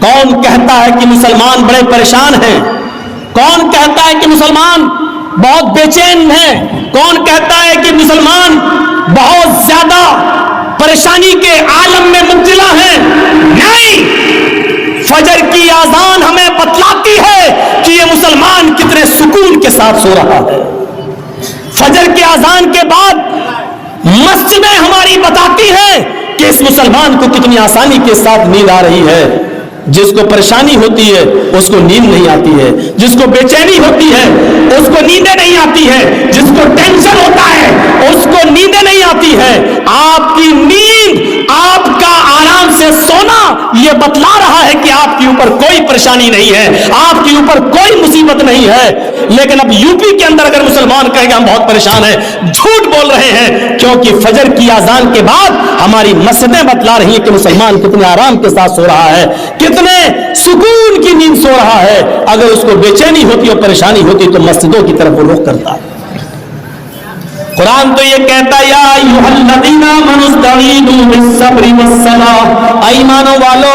کون کہتا ہے کہ مسلمان بڑے پریشان ہیں؟ کون کہتا ہے کہ مسلمان بہت بے چین ہیں؟ کون کہتا ہے کہ مسلمان بہت زیادہ پریشانی کے عالم میں مبتلا ہیں؟ نہیں، فجر کی اذان ہمیں بتلاتی ہے کہ یہ مسلمان کتنے سکون کے ساتھ سو رہا ہے۔ فجر کی اذان کے بعد مسجدیں ہماری بتاتی ہیں کہ اس مسلمان کو کتنی آسانی کے ساتھ نیند آ رہی ہے۔ جس کو پریشانی ہوتی ہے اس کو نیند نہیں آتی ہے، جس کو بے چینی ہوتی ہے اس کو نیندیں نہیں آتی ہے، جس کو ٹینشن ہوتا ہے اس کو نیندیں نہیں آتی ہے۔ آپ کی نیند، آپ کا آرام سے سونا یہ بتلا رہا ہے کہ آپ کے اوپر کوئی پریشانی نہیں ہے، آپ کے اوپر کوئی مصیبت نہیں ہے۔ لیکن اب یو پی کے اندر اگر مسلمان کہیں گے ہم بہت پریشان ہیں، جھوٹ بول رہے ہیں، کیونکہ فجر کی اذان کے بعد ہماری مسجدیں بتلا رہی ہیں کہ مسلمان کتنے آرام کے ساتھ سو رہا ہے، کتنے سکون کی نیند سو رہا ہے۔ اگر اس کو بے چینی ہوتی اور پریشانی ہوتی تو مسجدوں کی طرف وہ رخ کرتا ہے۔ قرآن تو یہ کہتا ہے یا ایھا الذین آمنوا استعینوا بالصبر والصلاۃ، ایمانوں والو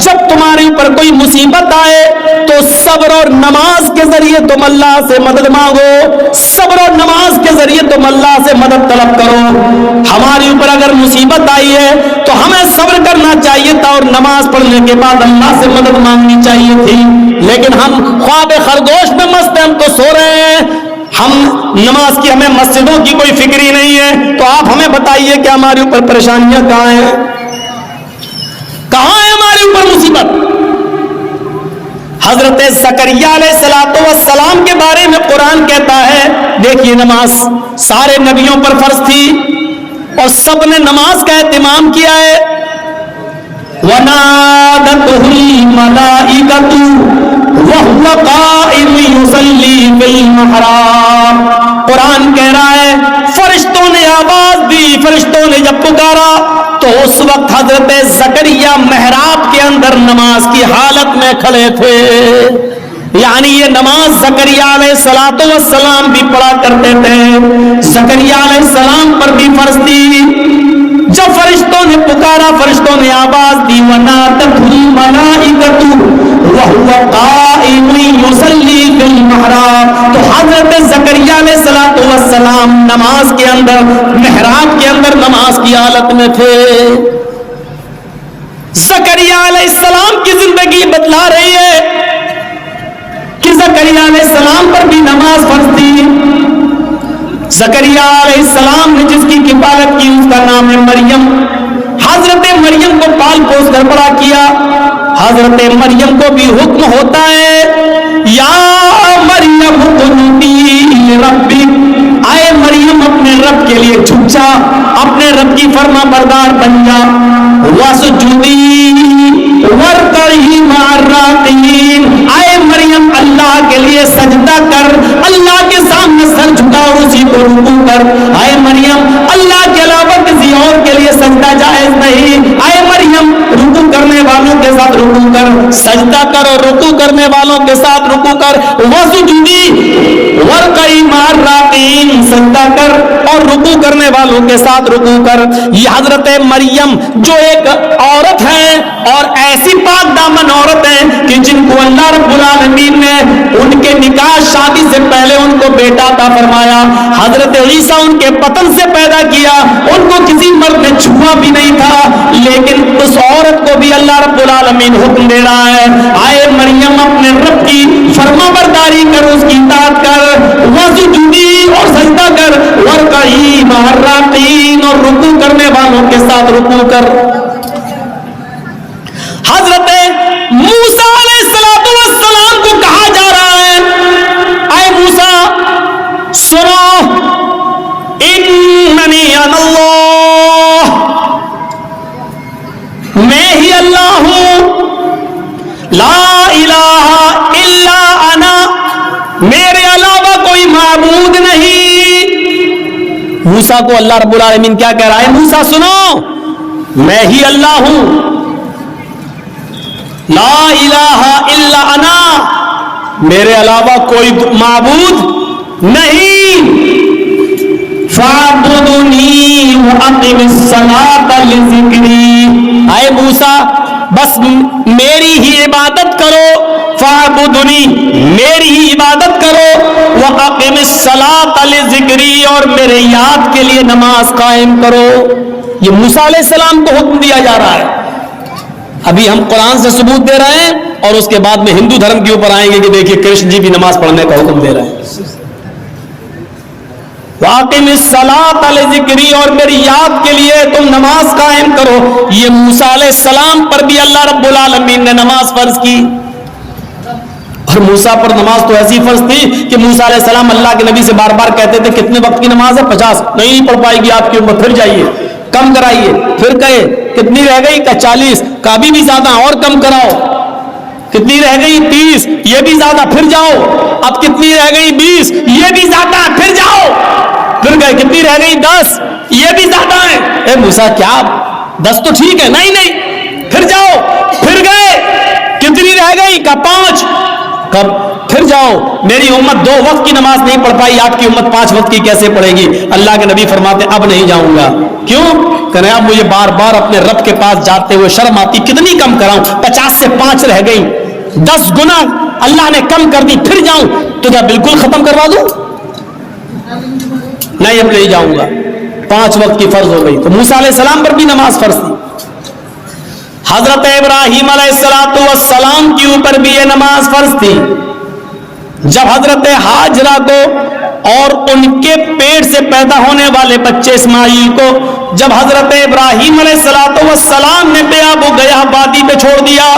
جب تمہارے اوپر کوئی مصیبت آئے تو صبر اور نماز کے ذریعے تم اللہ سے مدد مانگو، صبر اور نماز کے ذریعے تم اللہ سے مدد طلب کرو۔ ہمارے اوپر اگر مصیبت آئی ہے تو ہمیں صبر کرنا چاہیے تھا اور نماز پڑھنے کے بعد اللہ سے مدد مانگنی چاہیے تھی، لیکن ہم خواب خرگوش میں مست ہیں، ہم تو سو رہے ہیں، ہم نماز کی ہمیں مسجدوں کی کوئی فکر ہی نہیں ہے۔ تو آپ ہمیں بتائیے کہ ہمارے اوپر پریشانیاں کہاں ہیں، کہاں ہے ہمارے اوپر مصیبت؟ حضرت زکریا علیہ السلام کے بارے میں قرآن کہتا ہے، دیکھیے نماز سارے نبیوں پر فرض تھی اور سب نے نماز کا اہتمام کیا ہے۔ وَنَادَتْهُ الْمَلَائِكَةُ وَهُوَ قَائِمٌ يُصَلِّي فِي الْمِحْرَابِ، قرآن کہہ رہا ہے فرشتوں نے آواز دی، فرشتوں نے جب پکارا تو اس وقت حضرت زکریا محراب کے اندر نماز کی حالت میں کھڑے تھے۔ یعنی یہ نماز زکریا علیہ السلام بھی پڑھا کرتے تھے، زکریا علیہ السلام پر بھی فرض تھی۔ جب فرشتوں نے پکارا، فرشتوں نے آواز دی، وَنَادَتْهُ الْمَلَائِكَةُ وَهُوَ قَائِمٌ يُصَلِّي فِي الْمِحْرَابِ، تو حضرت زکریا علیہ السلام نماز کے اندر، محراب کے اندر نماز کی حالت میں تھے۔ زکریا علیہ السلام کی زندگی بتلا رہی ہے کہ زکریا علیہ السلام پر بھی نماز فرض تھی۔ زکریا علیہ السلام نے جس کی کفالت کی اس کا نام ہے مریم۔ حضرت مریم کو پال پوس کر بڑا کیا۔ حضرت مریم کو بھی حکم ہوتا ہے یا مریم قنوتی لربک، آئے مریم اپنے رب کے لیے جھک جا، اپنے رب کی فرما بردار بن جا۔ واسجدی وارکعی مع الراکعین، آئے مریم اللہ کے لیے سجدہ کر، اللہ کے سامنے سر جھکا اور اسی کو رکوع کر۔ آئے مریم اللہ کے علاوہ کسی اور کے لیے سجدہ جائز نہیں، آئے مریم رکوع کرنے والوں کے ساتھ رکوع کر، سجدہ کر اور رکوع کرنے والوں کے ساتھ رکوع کر۔ واسجدی وارکعی مع الراکعین، سجدہ کر اور رکوع کرنے والوں کے ساتھ رکوع کر۔ یہ حضرت مریم جو ایک عورت ہے اور ایسی پاک دامن عورت ہے کہ جن کو اللہ رب العالمین نے ان کے نکاح شادی سے پہلے ان کو بیٹا عطا فرمایا، حضرت عیسیٰ ان کے پتن سے پیدا کیا، ان کو کسی مرد نے چھوا بھی نہیں تھا، لیکن اس عورت کو بھی اللہ رب العالمین حکم دے رہا ہے آئے مریم اپنے رب کی فرما برداری کر، اس کی اطاعت کر، واسجدی اور سجدہ کر، وارکعی مع الراکعین اور رکوع کرنے والوں کے ساتھ رکوع کر۔ حضرت موسیٰ علیہ السلام کو کہا جا رہا ہے اے موسیٰ سنو، اننی انا اللہ، میں ہی اللہ ہوں، لا الہ الا انا، میرے علاوہ کوئی معبود نہیں۔ موسیٰ کو اللہ رب العالمین کیا کہہ رہا ہے؟ موسیٰ سنو، میں ہی اللہ ہوں، لا الہ الا انا، میرے علاوہ کوئی معبود نہیں۔ فاعبدنی واقم الصلاۃ لذکری، اے موسیٰ بس میری ہی عبادت کرو، فاعبدنی، میری ہی عبادت کرو، واقم الصلاۃ لذکری، اور میرے یاد کے لیے نماز قائم کرو۔ یہ موسیٰ علیہ السلام کو حکم دیا جا رہا ہے۔ ابھی ہم قرآن سے ثبوت دے رہے ہیں اور اس کے بعد میں ہندو دھرم کے اوپر آئیں گے کہ دیکھیے کرشن جی بھی نماز پڑھنے کا حکم دے رہے ہیں۔ واقم الصلاۃ لذکری، اور میری یاد کے لیے تم نماز قائم کرو۔ یہ موسیٰ علیہ السلام پر بھی اللہ رب العالمین نے نماز فرض کی، اور موسیٰ پر نماز تو ایسی فرض تھی کہ موسیٰ علیہ السلام اللہ کے نبی سے بار بار کہتے تھے کتنے وقت کی نماز ہے؟ 50۔ نہیں پڑھ پائے گی آپ کی امت، پھر جائیے کم کرائیے، پھر کہے کتنی رہ گئی؟ کہ 40۔ کا بھی زیادہ، اور کم کراؤ۔ کتنی رہ گئی؟ 30۔ یہ بھی زیادہ، پھر جاؤ۔ اب کتنی رہ گئی؟ 20۔ یہ بھی زیادہ، پھر جاؤ۔ پھر گئے کتنی رہ گئی؟ 10۔ یہ بھی زیادہ ہے۔ اے موسیٰ کیا 10 تو ٹھیک ہے؟ نہیں، پھر جاؤ۔ پھر گئے کتنی رہ گئی؟ کہ 5۔ کب؟ پھر جاؤ۔ میری امت 2 وقت کی نماز نہیں پڑھ پائی، آپ کی امت 5 وقت کی کیسے پڑھے گی؟ اللہ کے نبی فرماتے اب نہیں جاؤں گا۔ کیوں؟ کہ اب مجھے بار بار اپنے رب کے پاس جاتے ہوئے شرم آتی، کتنی کم کراؤں؟ 50 سے 5 رہ گئی، 10 گنا اللہ نے کم کر دی، پھر جاؤں تو کیا بالکل ختم کروا دوں؟ نہیں، اب نہیں جاؤں گا۔ 5 وقت کی فرض ہو گئی۔ تو موسیٰ علیہ السلام پر بھی نماز فرض تھی۔ حضرت ابراہیم علیہ السلام کے اوپر بھی یہ نماز فرض تھی۔ جب حضرت ہاجرہ کو اور ان کے پیٹ سے پیدا ہونے والے بچے اسماعیل کو جب حضرت ابراہیم علیہ السلام نے بیابو گیا وادی پہ چھوڑ دیا،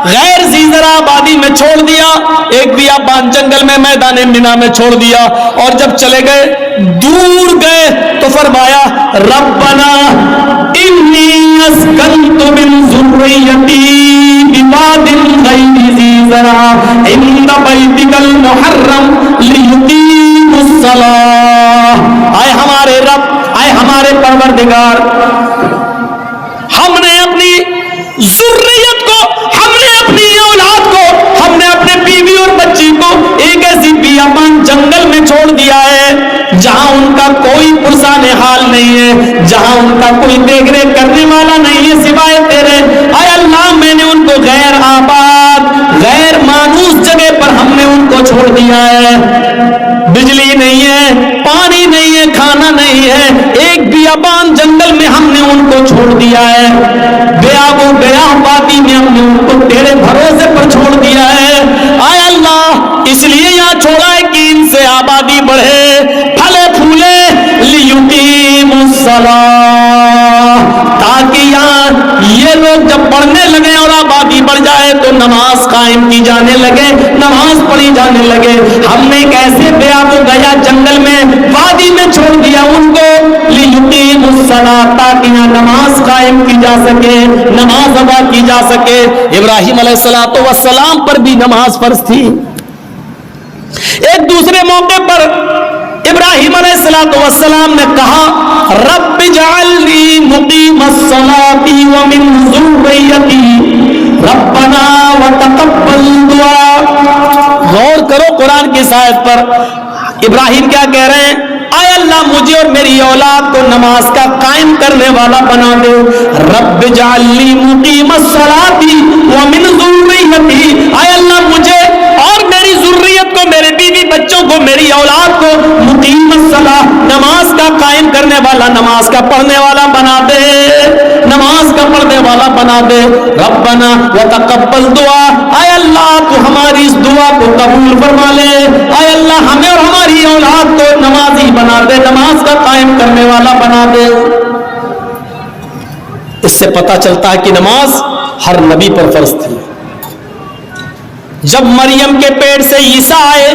غیر زیزرہ آبادی میں چھوڑ دیا، ایک بیابان جنگل میں میدان منا میں چھوڑ دیا، اور جب چلے گئے دور گئے تو فرمایا ربنا انی اسکنت من ذریتی بواد غیر ذی زرع عند بیتک المحرم لیقیموا الصلاۃ۔ اے ہمارے رب، اے ہمارے پروردگار، ہم نے اپنی ذریت کو، ہم نے اپنی اولاد کو، ہم نے اپنے بیوی اور بچی کو ایک ایسی بیابان جنگل میں چھوڑ دیا ہے جہاں ان کا کوئی پرسان حال نہیں ہے، جہاں ان کا کوئی دیکھ ریکھ کرنے والا نہیں ہے سوائے تیرے۔ اے اللہ، میں نے ان کو غیر آباد، غیر مانوس جگہ پر ہم نے ان کو چھوڑ دیا ہے۔ بجلی نہیں ہے، پانی نہیں ہے، کھانا نہیں ہے، ایک بیابان جنگل میں ہم نے ان کو چھوڑ دیا ہے، بیابو گیا وادی میں ہم نے ان کو تیرے بھروسے پر چھوڑ دیا ہے۔ اے اللہ، اس لیے یہاں چھوڑا ہے کہ ان سے آبادی بڑھے، پھلے پھولے، لیقیموا الصلاۃ، تاکہ یہاں یہ لوگ جب پڑھنے لگے اور آبادی بڑھ جائے تو نماز قائم کی جانے لگے، نماز پڑھی جانے لگے۔ ہم نے ایک ایسے بیابو گیا جنگل میں وادی میں چھوڑ دیا ان کو، لیقیموا الصلاۃ، تاکہ یہاں نماز قائم کی جا سکے، نماز ادا کی جا سکے۔ ابراہیم علیہ السلام پر بھی نماز فرض تھی۔ ایک دوسرے موقع پر ابراہیم علیہ السلام نے کہا رب اجعلنی مقیم الصلاۃ ومن ذریتی ربنا وتقبل دعا۔ غور کرو قرآن کی آیت پر، ابراہیم کیا کہہ رہے ہیں؟ اے اللہ، مجھے اور میری اولاد کو نماز کا قائم کرنے والا بنا دے۔ رب اجعلنی مقیم الصلاۃ ومن ذریتی، اے اللہ مجھے اور میری ذریت کو، میرے بیوی بچوں کو، میری اولاد کو مقیم الصلاۃ، نماز کا قائم کرنے والا، نماز کا پڑھنے والا بنا دے، نماز کا پڑھنے والا بنا دے۔ ربنا وتقبل دعا، اے اللہ تو ہماری اس دعا کو قبول فرما لے، اے اللہ ہمیں اور ہماری اولاد کو نمازی بنا دے، نماز کا قائم کرنے والا بنا دے۔ اس سے پتہ چلتا ہے کہ نماز ہر نبی پر فرض تھی۔ جب مریم کے پیٹ سے عیسیٰ آئے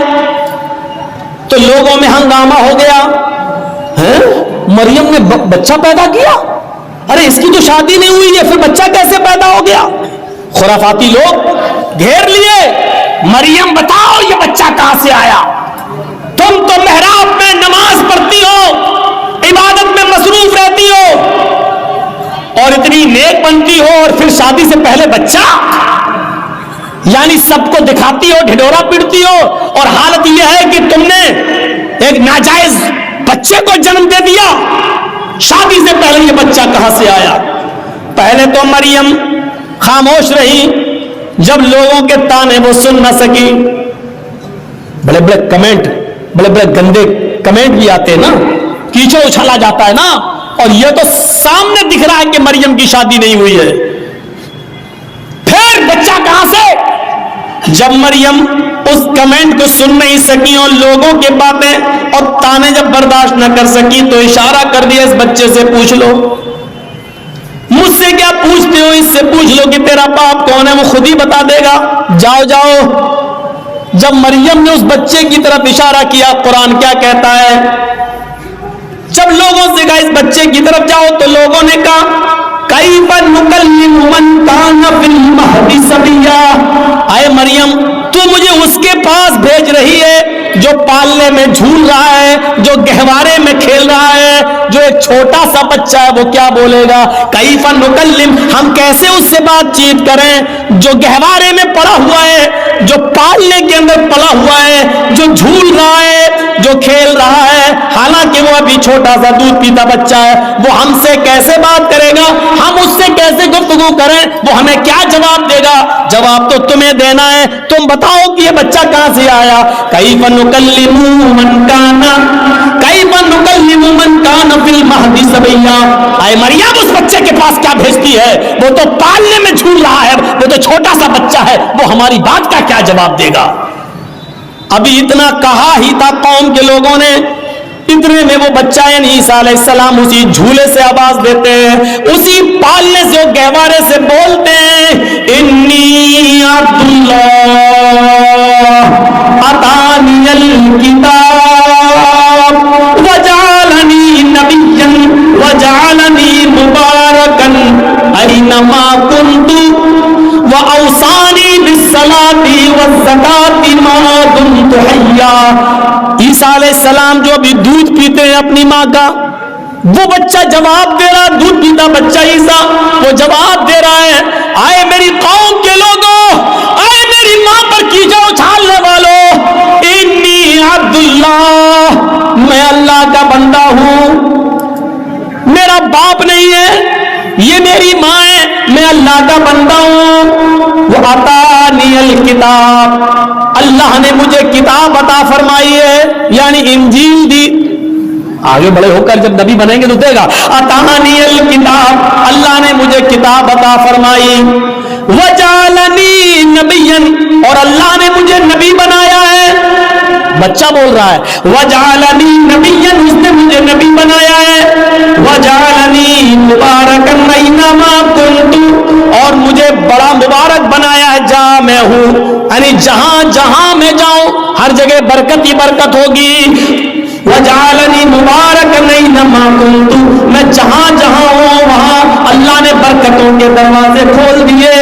تو لوگوں میں ہنگامہ ہو گیا، مریم نے بچہ پیدا کیا، ارے اس کی تو شادی نہیں ہوئی ہے، پھر بچہ کیسے پیدا ہو گیا؟ خرافاتی لوگ گھیر لیے، مریم بتاؤ یہ بچہ کہاں سے آیا؟ تم تو محراب میں نماز پڑھتی ہو، عبادت میں مصروف رہتی ہو اور اتنی نیک بنتی ہو، اور پھر شادی سے پہلے بچہ؟ یعنی سب کو دکھاتی ہو، ڈھڈورا پیٹتی ہو، اور حالت یہ ہے کہ تم نے ایک ناجائز بچے کو جنم دے دیا۔ شادی سے پہلے یہ بچہ کہاں سے آیا؟ پہلے تو مریم خاموش رہی. جب لوگوں کے تانے وہ سن نہ سکی. بڑے بڑے کمنٹ, بڑے بڑے گندے کمنٹ بھی آتے ہیں نا, کیچڑ اچھالا جاتا ہے نا, اور یہ تو سامنے دکھ رہا ہے کہ مریم کی شادی نہیں ہوئی ہے. پھر بچہ کہاں سے؟ جب مریم اس کمنٹ کو سن نہیں سکی اور لوگوں کے باتیں اور تانے جب برداشت نہ کر سکی تو اشارہ کر دیا اس بچے سے پوچھ لو. مجھ سے کیا پوچھتے ہو, اس سے پوچھ لو کہ تیرا باپ کون ہے, وہ خود ہی بتا دے گا. جاؤ جاؤ. جب مریم نے اس بچے کی طرف اشارہ کیا, قرآن کیا کہتا ہے؟ جب لوگوں سے کہا اس بچے کی طرف جاؤ تو لوگوں نے کہا کیف نکلم من کان فی المہد صبیا. اے مریم, تو مجھے اس کے پاس بھیج رہی ہے جو پالنے میں جھول رہا ہے, جو گہوارے میں کھیل رہا ہے, جو ایک چھوٹا سا بچہ ہے, وہ کیا بولے گا؟ کیف نکلم, ہم کیسے اس سے بات چیت کریں جو گہوارے میں پڑا ہوا ہے, جو پالنے کے اندر پڑا ہوا ہے, جو جھول رہا ہے, جو کھیل رہا ہے, حالانکہ وہ ابھی چھوٹا سا دودھ پیتا بچہ ہے. وہ ہم سے کیسے بات کرے گا؟ ہم اس سے کیسے گفتگو کریں؟ وہ ہمیں کیا جواب دے گا؟ جواب تو تمہیں دینا ہے. تم بتاؤ کہ یہ بچہ کہاں سے آیا؟ کیف نکلم من کان, کیف نکلم من کان فی المہد صبیا. اے مریم, اس بچے کے پاس کیا بھیجتی ہے؟ وہ تو پالنے میں جھول رہا ہے, وہ تو چھوٹا سا بچہ ہے, وہ ہماری بات کا کیا جواب دے گا؟ ابھی اتنا کہا ہی تھا قوم کے لوگوں نے, اتنے میں وہ بچہ یعنی عیسیٰ علیہ السلام اسی جھولے سے آواز دیتے ہیں, اسی پالنے سے, گہوارے سے بولتے ہیں انی عبد اللہ اتانی الکتاب وجعلنی نبیا وجعلنی مبارکا اینما کنت وأوصانی بالصلاة والزکاة ما دمت حیا. عیسیٰ علیہ السلام جو ابھی دودھ پیتے ہیں اپنی ماں کا, وہ بچہ جواب دے رہا, دودھ پیتا بچہ عیسیٰ, وہ جواب دے رہا ہے آئے میری قوم کے لوگوں, آئے میری ماں پر کیچڑ اچھالنے والوں, انی عبد اللہ, میں اللہ کا بندہ ہوں, میرا باپ نہیں ہے, یہ میری ماں ہے, میں اللہ کا بندہ ہوں. وہ عطانی الکتاب, اللہ نے مجھے کتاب عطا فرمائی ہے, یعنی انجیل دی. آگے بڑے ہو کر جب نبی بنیں گے تو دے گا. عطانی الکتاب, اللہ نے مجھے کتاب عطا فرمائی. وجعلنی نبیا, اور اللہ نے مجھے نبی بنایا ہے. بچہ بول رہا ہے وجعلنی نبیا, اس نے مجھے نبی بنایا ہے. وجعلنی مبارکا اینما کنت, اور مجھے بڑا مبارک بنایا ہے جہاں میں ہوں, یعنی جہاں جہاں میں جاؤں ہر جگہ برکت ہی برکت ہوگی. وجعلنی مبارکا اینما کنت, میں جہاں جہاں ہوں وہاں اللہ نے برکتوں کے دروازے کھول دیے.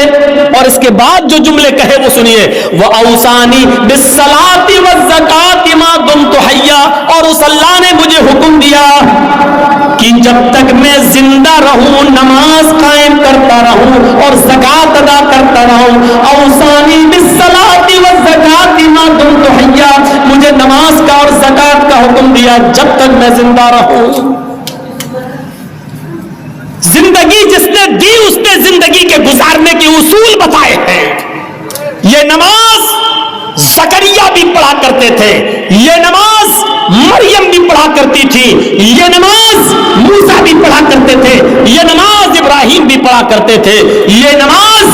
اور اس کے بعد جو جملے کہے وہ سنیے, وأوصانی بالصلاة والزکاة ما دمت حیا, اور اس اللہ نے مجھے حکم دیا کہ جب تک میں زندہ رہوں نماز قائم کرتا رہوں اور زکات ادا کرتا رہوں. اوصانی بالصلاة والزکاة ما دمت حیا, مجھے نماز کا اور زکات کا حکم دیا جب تک میں زندہ رہوں. زندگی جس نے دی اس نے زندگی کے گزارنے کے اصول بتائے ہیں. یہ نماز زکریا بھی پڑھا کرتے تھے, یہ نماز مریم بھی پڑھا کرتی تھی, یہ نماز موسیٰ بھی پڑھا کرتے تھے, یہ نماز ابراہیم بھی پڑھا کرتے تھے, یہ نماز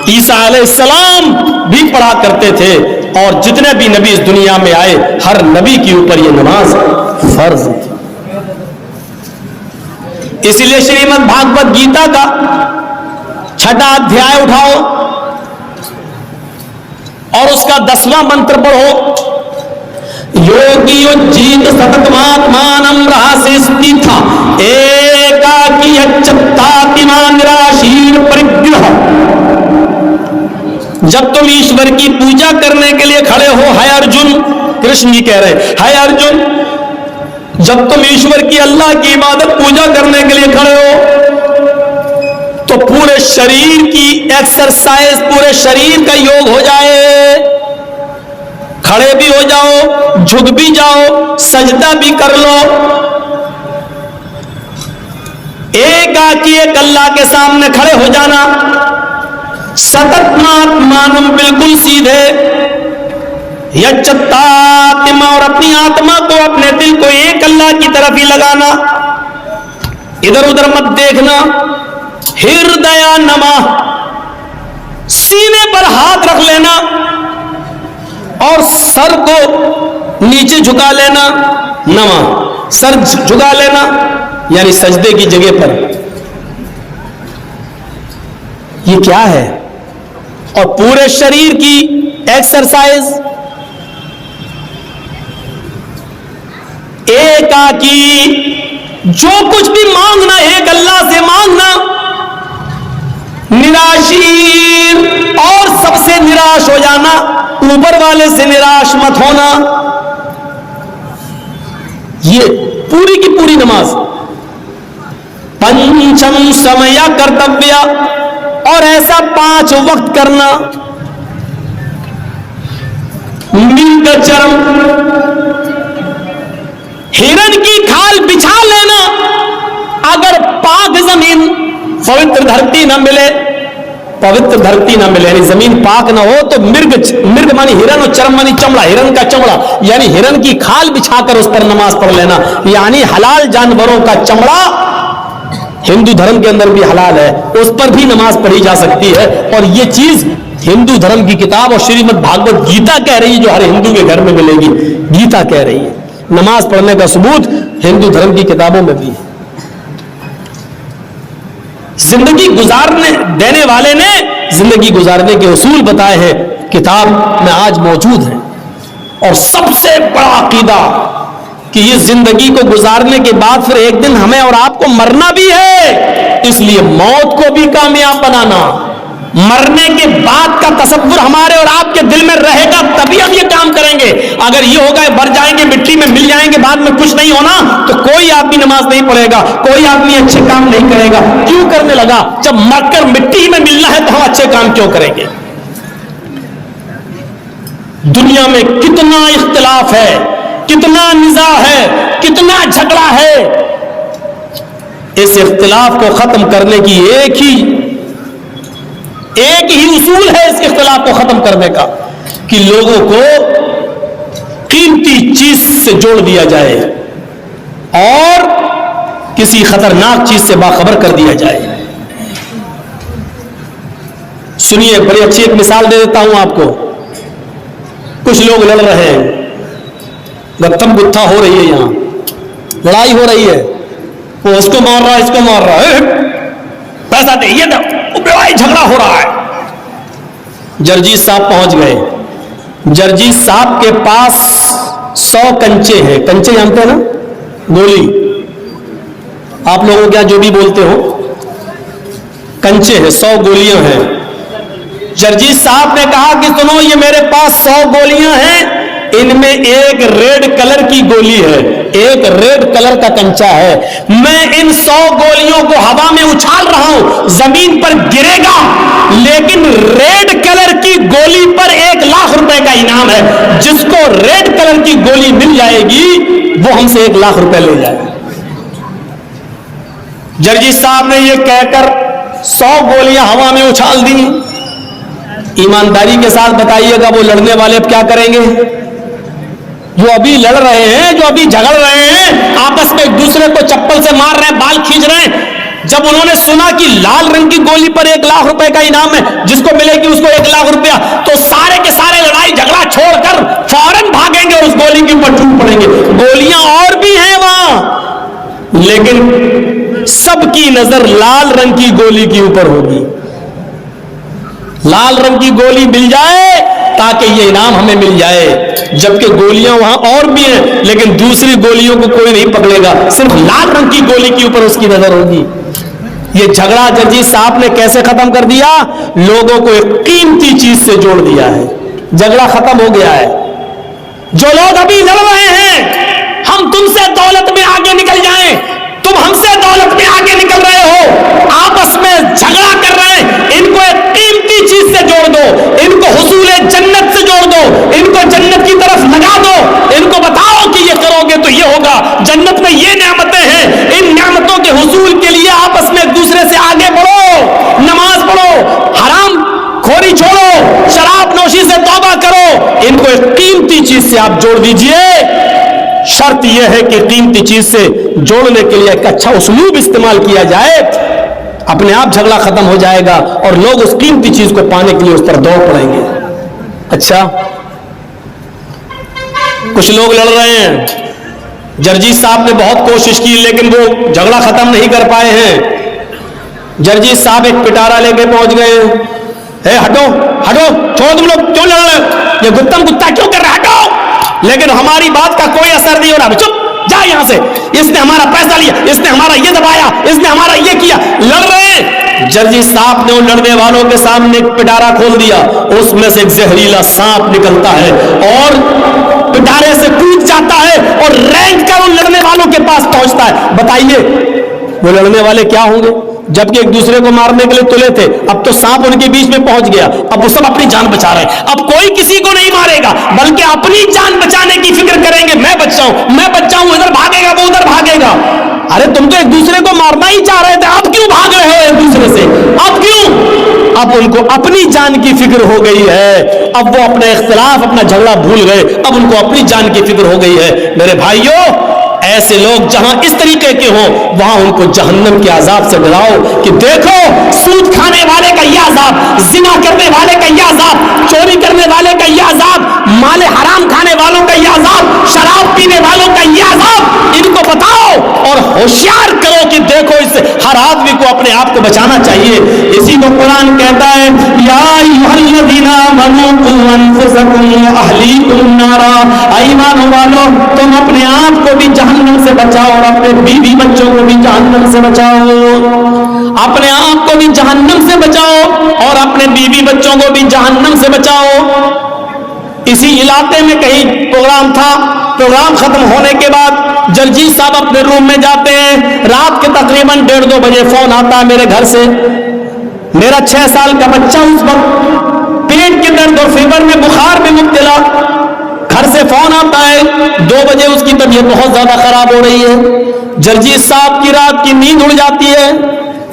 عیسیٰ علیہ السلام بھی پڑھا کرتے تھے. اور جتنے بھی نبی اس دنیا میں آئے ہر نبی کے اوپر یہ نماز فرض تھی. اس لیے شریمد بھاگوت گیتا کا 6واں ادھیائے اٹھاؤ اور اس کا 10واں منتر پڑھو. یوگی جیت ستتماتمانم رہاسیستی تھا ایکاکی اچتاتمان راشیر پرگرہ. جب تم ایشور کی پوجا کرنے کے لیے کھڑے ہو, ہے ارجن, کرشن جی کہہ رہے ہے ارجن, جب تم ایشور کی اللہ کی عبادت پوجا کرنے کے لیے کھڑے ہو تو پورے شریر کی ایکسرسائز, پورے شریر کا یوگ ہو جائے. کھڑے بھی ہو جاؤ, جھک بھی جاؤ, سجدہ بھی کر لو. ایک ایک اللہ کے سامنے کھڑے ہو جانا، ستتماتمانم بالکل سیدھے، یچتاتما اور اپنی آتما کو اپنے دل کو ایک اللہ کی طرف ہی لگانا، ادھر ادھر مت دیکھنا، ہردیا نما سینے پر ہاتھ رکھ لینا اور سر کو نیچے جھکا لینا، نما سر جھکا لینا یعنی سجدے کی جگہ پر. یہ کیا ہے؟ اور پورے شریر کی ایکسرسائز، جو کچھ بھی مانگنا ایک اللہ سے مانگنا، نراشیر اور سب سے نراش ہو جانا، اوپر والے سے نراش مت ہونا. یہ پوری کی پوری نماز. پنچم سمیا کرتویا اور ایسا 5 وقت کرنا. مرگچرم ہرن کی کھال بچھا لینا. اگر پاک زمین پوتر دھرتی نہ ملے، پوتر دھرتی نہ ملے یعنی زمین پاک نہ ہو تو مرگ مانی ہرن اور چرم مانی چمڑا، ہرن کا چمڑا یعنی ہرن کی کھال بچھا کر اس پر نماز پڑھ لینا. یعنی حلال جانوروں کا چمڑا ہندو دھرم کے اندر بھی حلال ہے، اس پر بھی نماز پڑھی جا سکتی ہے. اور یہ چیز ہندو دھرم کی کتاب اور شریمد بھاگوت گیتا کہہ رہی ہے، جو ہر ہندو کے گھر میں ملے گی. گیتا کہہ رہی ہے. نماز پڑھنے کا ثبوت ہندو دھرم کی کتابوں میں بھی ہے. زندگی گزارنے دینے والے نے زندگی گزارنے کے اصول بتائے ہیں، کتاب میں آج موجود ہے. اور سب سے بڑا عقیدہ کہ یہ زندگی کو گزارنے کے بعد پھر ایک دن ہمیں اور آپ کو مرنا بھی ہے، اس لیے موت کو بھی کامیاب بنانا، مرنے کے بعد کا تصور ہمارے اور آپ کے دل میں رہے گا تبھی ہم یہ کام کریں گے. اگر یہ ہوگا مر جائیں گے، مٹی میں مل جائیں گے، بعد میں کچھ نہیں ہونا، تو کوئی آدمی نماز نہیں پڑھے گا، کوئی آدمی اچھے کام نہیں کرے گا. کیوں کرنے لگا؟ جب مر کر مٹی میں ملنا ہے تو ہم اچھے کام کیوں کریں گے؟ دنیا میں کتنا اختلاف ہے، کتنا نزاع ہے، کتنا جھگڑا ہے. اس اختلاف کو ختم کرنے کی ایک ہی اصول ہے اس اختلاف کو ختم کرنے کا، کہ لوگوں کو قیمتی چیز سے جوڑ دیا جائے اور کسی خطرناک چیز سے باخبر کر دیا جائے. سنیے، بڑی اچھی ایک مثال دے دیتا ہوں آپ کو. کچھ لوگ لڑ رہے ہیں، گتم گتھا ہو رہی ہے، یہاں لڑائی ہو رہی ہے، وہ اس کو مار رہا ہے، اس کو مار رہا ہے، پیسہ دے، یہ دو، لڑائی جھگڑا ہو رہا ہے. جرجیت صاحب پہنچ گئے. جرجیت صاحب کے پاس 100 کنچے ہیں. کنچے جانتے ہیں نا؟ گولی. آپ لوگوں کیا جو بھی بولتے ہو، کنچے ہیں، 100 گولیاں ہیں. جرجیت صاحب نے کہا کہ سنو، یہ میرے پاس 100 گولیاں ہیں، ان میں ایک ریڈ کلر کی گولی ہے، ایک ریڈ کلر کا کنچا ہے. میں ان 100 گولیوں کو ہوا میں اچھال رہا ہوں، زمین پر گرے گا، لیکن ریڈ کلر کی گولی پر 1,00,000 روپے کا انعام ہے. جس کو ریڈ کلر کی گولی مل جائے گی وہ ہم سے 1,00,000 روپے لے جائے گا. جرجیت صاحب نے یہ کہہ کر 100 گولیاں ہوا میں اچھال دی. ایمانداری کے ساتھ بتائیے گا وہ لڑنے والے اب کیا کریں گے؟ جو ابھی لڑ رہے ہیں، جو ابھی جھگڑ رہے ہیں، آپس میں ایک دوسرے کو چپل سے مار رہے ہیں، بال کھینچ رہے ہیں، جب انہوں نے سنا کہ لال رنگ کی گولی پر 1,00,000 روپے کا انعام ہے، جس کو ملے گی اس کو 1,00,000 روپیہ، تو سارے کے سارے لڑائی جھگڑا چھوڑ کر فوراً بھاگیں گے، اس گولی کے اوپر ٹوٹ پڑیں گے. گولیاں اور بھی ہیں وہاں، لیکن سب کی نظر لال رنگ کی گولی کے اوپر ہوگی. لال رنگ کی گولی مل جائے تاکہ یہ انعام ہمیں مل جائے. جبکہ گولیاں وہاں اور بھی ہیں، لیکن دوسری گولیوں کو کوئی نہیں پکڑے گا، صرف لال رنگ کی گولی کے اوپر اس کی نظر ہوگی. یہ جھگڑا جرجیت صاحب نے کیسے ختم کر دیا؟ لوگوں کو ایک قیمتی چیز سے جوڑ دیا ہے. جھگڑا ختم ہو گیا ہے. جو لوگ ابھی لڑ رہے ہیں، ہم تم سے دولت میں آگے نکل جائیں، تم ہم سے دولت میں آگے نکل رہے ہو، آپس میں جھگڑا کر رہے ہیں، ان کو ایک قیمتی چیز سے جوڑ دو، ان کو حصول جنت سے جوڑ دو، ان کو جنت کی طرف لگا دو، ان کو بتاؤ کہ یہ کرو گے تو یہ ہوگا، جنت میں یہ نعمتیں ہیں، ان نعمتوں کے حصول کے لیے آپ چیز سے آپ جوڑ دیجئے. شرط یہ ہے کہ قیمتی چیز سے جوڑنے کے لیے ایک اچھا اسلوب استعمال کیا جائے. اپنے آپ جھگڑا ختم ہو جائے گا اور لوگ اس قیمتی چیز کو پانے کے لیے اس پر دوڑ پڑیں گے. اچھا, کچھ لوگ لڑ رہے ہیں, جرجیت صاحب نے بہت کوشش کی لیکن وہ جھگڑا ختم نہیں کر پائے ہیں. جرجیت صاحب ایک پٹارا لے کے پہنچ گئے. اے ہٹو ہٹو, چھوڑو تم لوگ, کیوں لڑ رہے ہو, یہ گتم گتا کیوں کر رہے, ہٹو. لیکن ہماری بات کا کوئی اثر نہیں ہو رہا. چپ, جا یہاں سے, اس نے ہمارا پیسہ لیا, اس نے ہمارا یہ دبایا, اس نے ہمارا یہ کیا. لڑ رہے ہیں. جرجیت صاحب نے ان لڑنے والوں کے سامنے ایک پٹارا کھول دیا, اس میں سے ایک زہریلا سانپ نکلتا ہے اور پٹارے سے کود جاتا ہے اور رینگ کر ان لڑنے والوں کے پاس پہنچتا ہے. بتائیے وہ لڑنے والے کیا ہوں گے, جبکہ ایک دوسرے کو مارنے کے لیے تلے تھے. اب تو سانپ ان کے بیچ میں پہنچ گیا, اب وہ سب اپنی جان بچا رہے ہیں. اب کوئی کسی کو نہیں مارے گا بلکہ اپنی جان بچانے کی فکر کریں گے. میں بچ جاؤں, میں بچ جاؤں, ادھر بھاگے گا وہ ادھر بھاگے گا. ارے تم تو ایک دوسرے کو مارنا ہی چاہ رہے تھے, اب کیوں بھاگ رہے ہو ایک دوسرے سے, اب کیوں؟ اب ان کو اپنی جان کی فکر ہو گئی ہے. اب وہ اپنے اختلاف, اپنا جھگڑا بھول گئے, اب ان کو اپنی جان کی فکر ہو گئی ہے. میرے بھائیوں, ایسے لوگ جہاں اس طریقے کے ہوں وہاں ان کو جہنم کے عذاب سے ڈراؤ کہ دیکھو سود کھانے والے کا یہ عذاب, زنا کرنے والے کا یہ عذاب, چوری کرنے والے کا یہ عذاب, مال حرام کھانے والوں کا یہ عذاب, شراب پینے والوں کا یہ عذاب. ان کو بتاؤ اور ہوشیار کرو کہ دیکھو اس ہر آدمی کو اپنے آپ کو بچانا چاہیے. اسی کو قرآن کہتا ہے, یا ایھا الذین آمنوا قوا انفسکم واہلیکم نارا, ایمان والو تم اپنے آپ کو بھی جہنم سے بچاؤ اور اپنے بیوی بچوں کو بھی جہنم سے بچاؤ. اپنے آپ کو بھی جہنم سے بچاؤ اور اپنے بیوی بچوں کو بھی جہنم سے بچاؤ. اسی علاقے میں کہیں پروگرام تھا, پروگرام ختم ہونے کے بعد جرجیت صاحب اپنے روم میں جاتے ہیں. رات کے تقریباً 1:30-2 بجے فون آتا ہے میرے گھر سے. میرا 6 سال کا بچہ اس وقت پیٹ کے درد اور فیور میں, بخار میں مبتلا. گھر سے فون آتا ہے 2 بجے, اس کی طبیعت بہت زیادہ خراب ہو رہی ہے. جرجیت صاحب کی رات کی نیند اڑ جاتی ہے.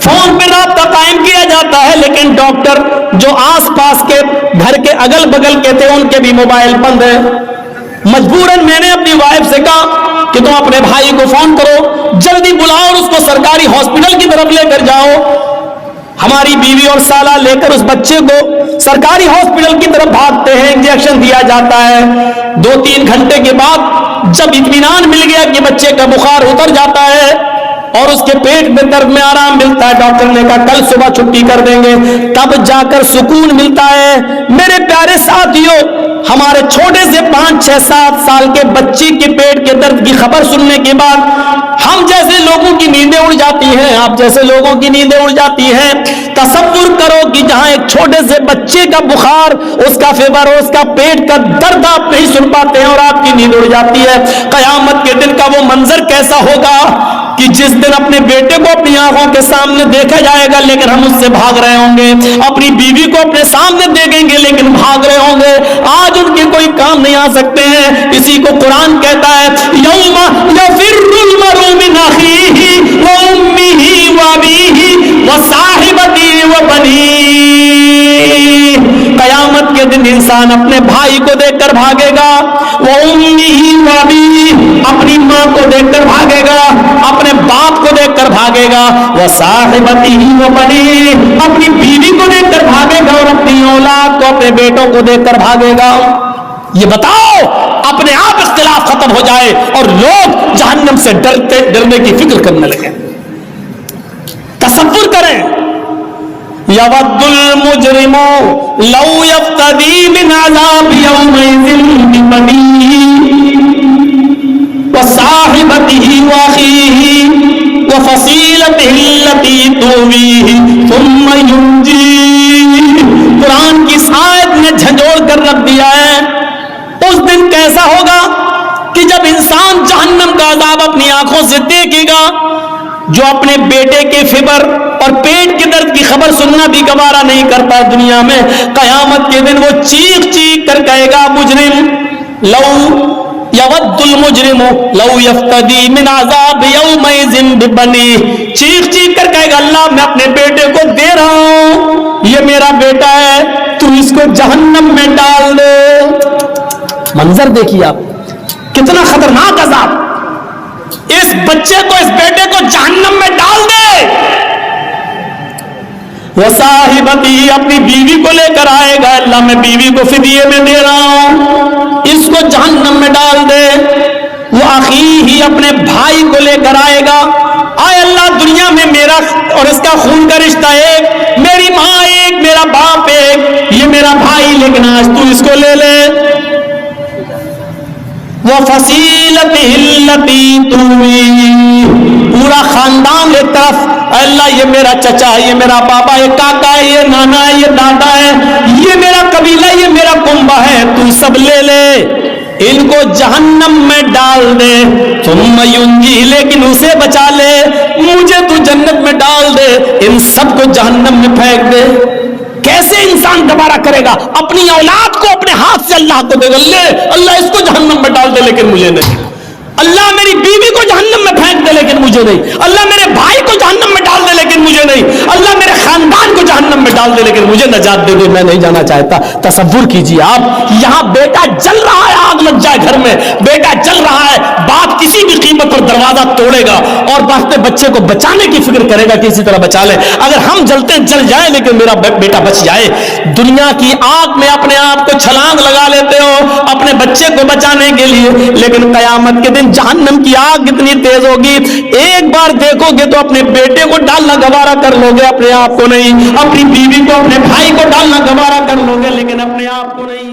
فون پہ رابطہ قائم کیا جاتا ہے لیکن ڈاکٹر جو آس پاس کے گھر کے اگل بگل کے تھے ان کے بھی موبائل بند ہے. مجبوراً میں نے اپنی وائف سے کہا کہ تم اپنے بھائی کو فون کرو, جلدی بلاؤ اور اس کو سرکاری ہاسپٹل کی طرف لے کر جاؤ. ہماری بیوی اور سالہ لے کر اس بچے کو سرکاری ہاسپٹل کی طرف بھاگتے ہیں. انجیکشن دیا جاتا ہے. 2-3 گھنٹے کے بعد جب اطمینان مل گیا کہ بچے کا بخار اتر جاتا ہے اور اس کے پیٹ میں درد میں آرام ملتا ہے, ڈاکٹر نے کہا کل صبح چھٹی کر دیں گے, تب جا کر سکون ملتا ہے. میرے پیارے ساتھیوں, ہمارے چھوٹے سے 5-6-7 سال کے بچے کے پیٹ کے درد کی خبر سننے کے بعد ہم جیسے لوگوں کی نیندیں اڑ جاتی ہیں, آپ جیسے لوگوں کی نیندیں اڑ جاتی ہیں. تصور کرو کہ جہاں ایک چھوٹے سے بچے کا بخار, اس کا فیور, اس کا پیٹ کا درد آپ نہیں سن پاتے ہیں اور آپ کی نیند اڑ جاتی ہے. قیامت کے دن کا وہ منظر کیسا ہوگا کہ جس دن اپنے بیٹے کو اپنی آنکھوں کے سامنے دیکھا جائے گا لیکن ہم اس سے بھاگ رہے ہوں گے, اپنی بیوی کو اپنے سامنے دیکھیں گے لیکن بھاگ رہے ہوں گے. آج ان کے کوئی کام نہیں آ سکتے ہیں. اسی کو قرآن کہتا ہے, یوم یفر المرء من اخیہ وامہ وابیہ وصاحبتہ وبنیہ. قیامت کے دن انسان اپنے بھائی کو دیکھ کر بھاگے گا, وامہ وابیہ اپنی ماں کو دیکھ کر بھاگے گا, اپنے باپ کو دیکھ کر بھاگے گا, وصاحبتہ وبنیہ اپنی بیوی کو دیکھ کر بھاگے گا اور اپنی اولاد کو, اپنے بیٹوں کو دیکھ کر بھاگے گا. یہ بتاؤ اپنے آپ اختلاف ختم ہو جائے اور لوگ جہنم سے ڈرنے کی فکر کرنے لگے. تصور کریں, یود المجرم لو یفتدی من عذاب یومئذ ببنیہ وصاحبتہ واخیہ وفصیلتہ التی تؤویہ ثم ینجیہ. قرآن کی آیت نے جھنجھوڑ کر رکھ دیا ہے. اس دن کیسا ہوگا کہ جب انسان جہنم کا عذاب اپنی آنکھوں سے دیکھے گا, جو اپنے بیٹے کے فیور اور پیٹ کے درد کی خبر سننا بھی گوارا نہیں کرتا دنیا میں, قیامت کے دن وہ چیخ چیخ کر کہے گا مجرم, لو یود المجرم لو یفتدی من عذاب یومئذ ببنیہ, چیخ چیخ کر کہے گا اللہ میں اپنے بیٹے کو دے رہا ہوں, یہ میرا بیٹا ہے, تو اس کو جہنم میں ڈال دے. منظر دیکھیے آپ، کتنا خطرناک عذاب. اس بچے کو، اس بیٹے کو جہنم میں ڈال دے. وہ صاحبتی، اپنی بیوی کو لے کر آئے گا، اللہ میں بیوی کو فدیے میں دے رہا ہوں، اس کو جہنم میں ڈال دے. وہ اخیہ، اپنے بھائی کو لے کر آئے گا، آئے اللہ دنیا میں میرا اور اس کا خون کا رشتہ ایک، میری ماں ایک، میرا باپ ایک، یہ میرا بھائی، لیکن آج تو اس کو لے لے. وہ فصیلتہ التی تؤویہ، پورا خاندان ایک طرف، اللہ یہ میرا چچا ہے، یہ میرا پاپا، یہ کاکا ہے، یہ نانا ہے، یہ دادا ہے، یہ میرا قبیلہ، یہ میرا کنبہ ہے، تو سب لے لے، ان کو جہنم میں ڈال دے. ثم ینجی، لیکن اسے بچا لے، مجھے تو جنت میں ڈال دے، ان سب کو جہنم میں پھینک دے. کیسے انسان دوبارہ کرے گا؟ اپنی اولاد کو اپنے ہاتھ سے اللہ کو دے گا، لے اللہ اس کو جہنم میں ڈال دے لیکن مجھے نہیں. اللہ میری بیوی کو جہنم میں پھینک دے لیکن مجھے نہیں. اللہ میرے بھائی کو جہنم میں ڈال دے لیکن مجھے نہیں. اللہ میرے خاندان کو جہنم میں ڈال دے لیکن مجھے نجات دے دے، میں نہیں جانا چاہتا. تصور کیجیے آپ، یہاں بیٹا جل رہا ہے، آگ لگ جائے گھر میں، بیٹا جل رہا ہے، باپ کسی بھی قیمت پر دروازہ توڑے گا اور اپنے بچے کو بچانے کی فکر کرے گا کہ اسی طرح بچا لے. اگر ہم جلتے جل جائیں لیکن میرا بیٹا بچ جائے. دنیا کی آگ میں اپنے آپ کو چھلانگ لگا لیتے ہو اپنے بچے کو بچانے کے لیے، لیکن قیامت کے دن جہنم کی آگ کتنی تیز ہوگی، ایک بار دیکھو گے تو اپنے بیٹے کو ڈالنا گوارا کر لو گے، اپنے آپ کو نہیں. اپنی بیوی کو، اپنے بھائی کو ڈالنا گوارا کر لو گے لیکن اپنے آپ کو نہیں.